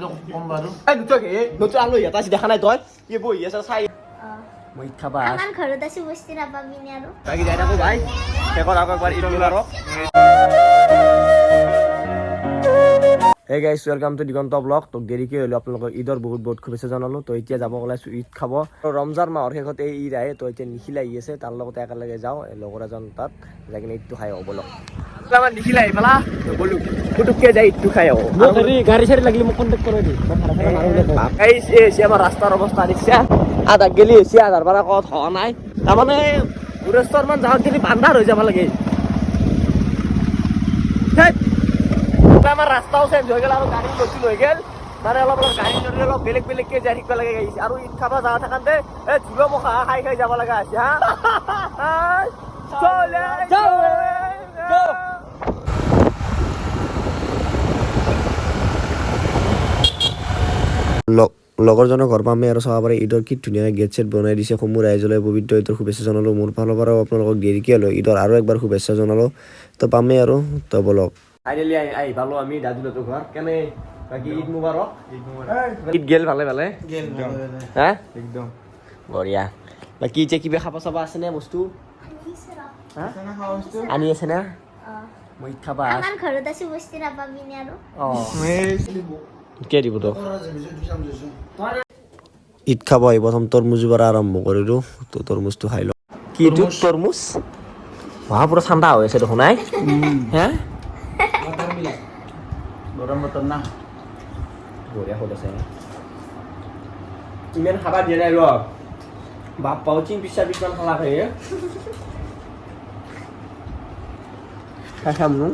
কম বাৰু এই দুটা আলহী এটা দেখা নাই তই কি বহি আছে চাই মই খাবা আমাৰ ঘৰত আছে বস্তি নাপাবি নে আৰু বাকি যাই থাকো ভাই শেষত আকৌ একবাৰ ঈদ মুবাৰক হে গাইছ ওয়েলকাম টু দিগন্ত ব্লগ তো দেৰিকৈ হ'লেও আপোনালোকক ঈদৰ বহুত বহুত শুভেচ্ছা জনালোঁ তো এতিয়া যাব ওলাইছোঁ ঈদ খাব ৰমজান মাহৰ শেষত এই ঈদ আহে তো এতিয়া নিখিল আহি আছে তাৰ লগতে একেলগে যাওঁ লগৰ এজন তাত যাই কিনে ঈদটো খাই আহোঁ বলক আমাৰ নিখিল আহি পেলা বলো পুটুককৈ যাই ঈদটো খাই আহোঁ গাড়ী চাড়ী লাগিলে মোক কণ্টেক্ট কৰি দি আমাৰ ৰাস্তাৰ অৱস্থা দিছে আধা গেলি হৈছে আধাৰ পৰা ক'ত হোৱা নাই তাৰমানে গুৰেশ্বৰমান যাওঁত গেলি বান্ধাৰ হৈ যাব লাগে আমাৰ ৰাস্তাও চেঞ্জ হৈ গ'ল আৰু গাড়ী নতুন হৈ গ'ল মানে অলপ গাড়ী চলি অলপ বেলেগ বেলেগকৈ যাই থাকিব লাগে আহিছে আৰু ঈদ খাব যাওঁ থাকোঁতে এই ঝুলো মুখা খাই খাই যাব লগা হৈছে লগৰজনৰ ঘৰ পামে আৰু চাব পাৰে ঈদৰ কি ধুনীয়াকৈ গেট ছেট বনাই দিছে সমূহ ৰাইজলৈ পবিত্ৰ ঈদৰ শুভেচ্ছা জনালোঁ মোৰ ফালৰ পৰাও আপোনালোকক দেৰিকৈ হ'লেও ঈদৰ আৰু একবাৰ শুভেচ্ছা জনালোঁ তো পামেই আৰু তো বলক ফাইনেলি আহি পালোঁ আমি দাদুহঁতৰ ঘৰ কেনে বাকী ঈদ মুবাৰক ঈদ গেল ভালে ভালে হা একদম বঢ়িয়া বাকী এতিয়া কিবা খাব চাব আছেনে বস্তু আনি আছে না মই ঈদ খাবা আমাৰ ঘৰত আছে বস্তি নাপাবি নে আৰু কে দিব তোক ঈদ খাব আহি প্ৰথম তৰমুজৰ পৰা আৰম্ভ কৰিলোঁ তো তৰমুজটো খাই লওঁ কি এইটো তৰমুজ পুৰা ঠাণ্ডা হৈ আছে দেখোন নাই হে গৰম বতৰ না বঢ়িয়া হৈ আছে ইমান খাবা দিয়া নাই ৰ বাপ পাও 3-4 খালা খাই খাম নো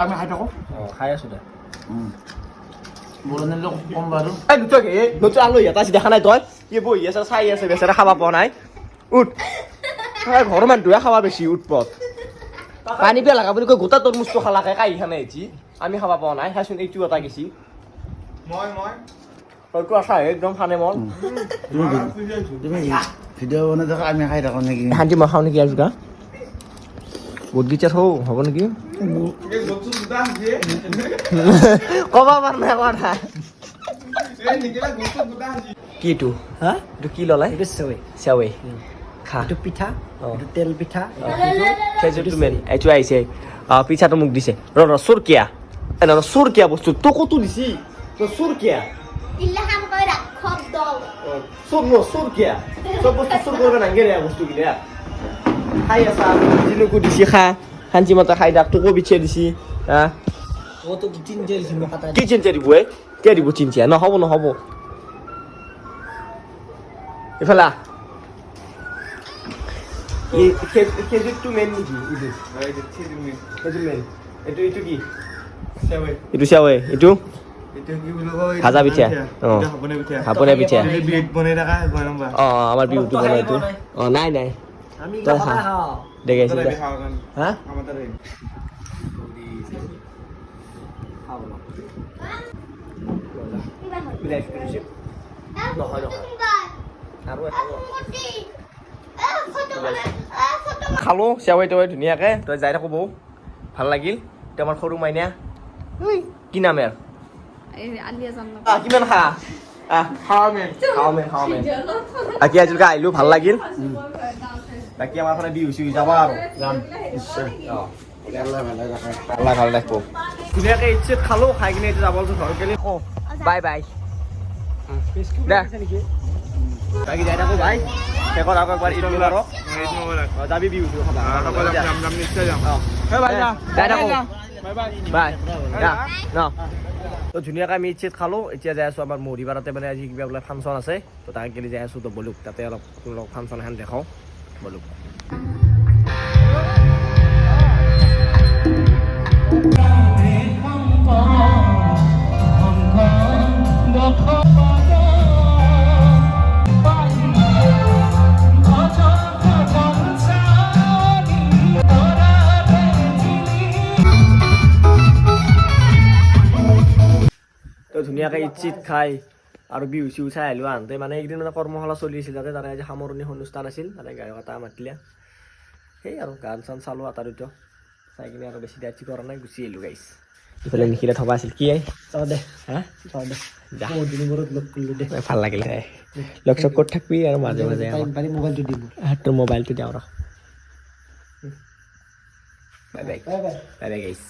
আমি খাই থাকোঁ খাই আছোঁ দে কম বাৰু এই দুটা আলহী এটা দেখা নাই তই কি বহি আছে চাই আছে বেচেৰা খাব পোৱা নাই উঠ ঘৰৰ মানুহটোহে খাবা বেছি উৎপত পানী পিয়া লগা বুলি কৈ গোটা তৰমুজটো খালাকে কাঢ়ি খানে আহিছি আমি খাব পোৱা নাই চাচোন এইটো এটা গেছি তইতো আছা একদম খানে মন ভিডিঅ' বনাই থকা আমি খাই থাকোঁ নেকি শান্তি মই খাওঁ নেকি আৰু গা বহুত গীতা থওঁ হ'ব নেকি ক'ব পাৰ নাই কথা কি এইটো হা এইটো কি ল'লাই এইটো চেৱৈ চেৱৈ খা এইটো পিঠা এইটো তেল পিঠা খেজুৰটো মেইন এইটো আহিছে পিঠাটো মোক দিছে ৰ চুৰকীয়া চুৰকীয়া বস্তু তোকোতো দিছি চুৰকীয়া ইল্লাহান কই ৰাখক দল চুৰকীয়া চব বস্তু চুৰ কৰিব নাগে ৰে বস্তুগিলা খাই আছা জিনুকো দিছি খা শান্তি মতে খাই দাক তোকো বিছে দিছি হা কি চিন্তা দিব কে দিব চিন্তা নহ'ব এইফালে খেজুৰটো মেইন নেকি খেজুৰ মেইন এইটো কি এইটো চেৱৈ এইটো ভাজা পিঠা হাপনে পিঠা আমাৰ বিহুটো বনাই এইটো নাই তই খা দেখাইছি হা খালোঁ চেৱাই তেৱাই ধুনীয়াকৈ তই যাই থাকোঁ বৌ ভাল লাগিল এতিয়া আমাৰ সৰু মাইনা কি নাম ইয়াৰ কিমান খা বাকী আজিলৈকে আহিলোঁ ভাল লাগিল বাকী আমাৰ ফালে বিহু চিহু যাব আৰু যাম নিশ্চয় ভাল ৰাখব ধুনীয়াকৈ ইচ্ছেত খালোঁ খাই কিনে এতিয়া যাব ঘৰ গেলি কওঁ বাই বাই দে বাকী যাই থাকোঁ ভাই শেষত আকৌ একবাৰ ঈদ মুবাৰক যাবি বিহু চিহু খাবা যাই থাকোঁ বাই ন তো ধুনীয়াকৈ আমি ইচ্ছেত খালোঁ এতিয়া যাই আছোঁ আমাৰ মৰিপাৰাতে মানে আজি কিবা বোলে ফাংচন আছে তো তাক গেলি যাই আছোঁ তো বলুক তাতে অলপ ফাংচন এখন দেখাওঁ বলুক ধুনীয়াকৈ ঈদ চিদ খাই আৰু বিহু চিহু চাই আহিলোঁ আনতে মানে এইকেইদিন মানে কৰ্মশালা চলি আছিল তাতে আজি সামৰণি অনুষ্ঠান আছিল তাতে গায়ক এটা মাতিলে সেই আৰু গান চান চালোঁ এটা দুটা চাই কিনে আৰু বেছি দায়িত্ব কৰা নাই গুচি আহিলোঁ গাইছ ইফালে নিখিলে থকা আছিল কি চাওঁ দে হা চাওঁ দে যা বহুত দিনৰ মূৰত লগ কৰিলোঁ দে ভাল লাগিল লগ চগ কৰি থাকবি আৰু মাজে মাজে পাৰি মোবাইলটো দিব তোৰ মোবাইলটো দিওঁ ৰ bye bye bye bye bye bye গাইছ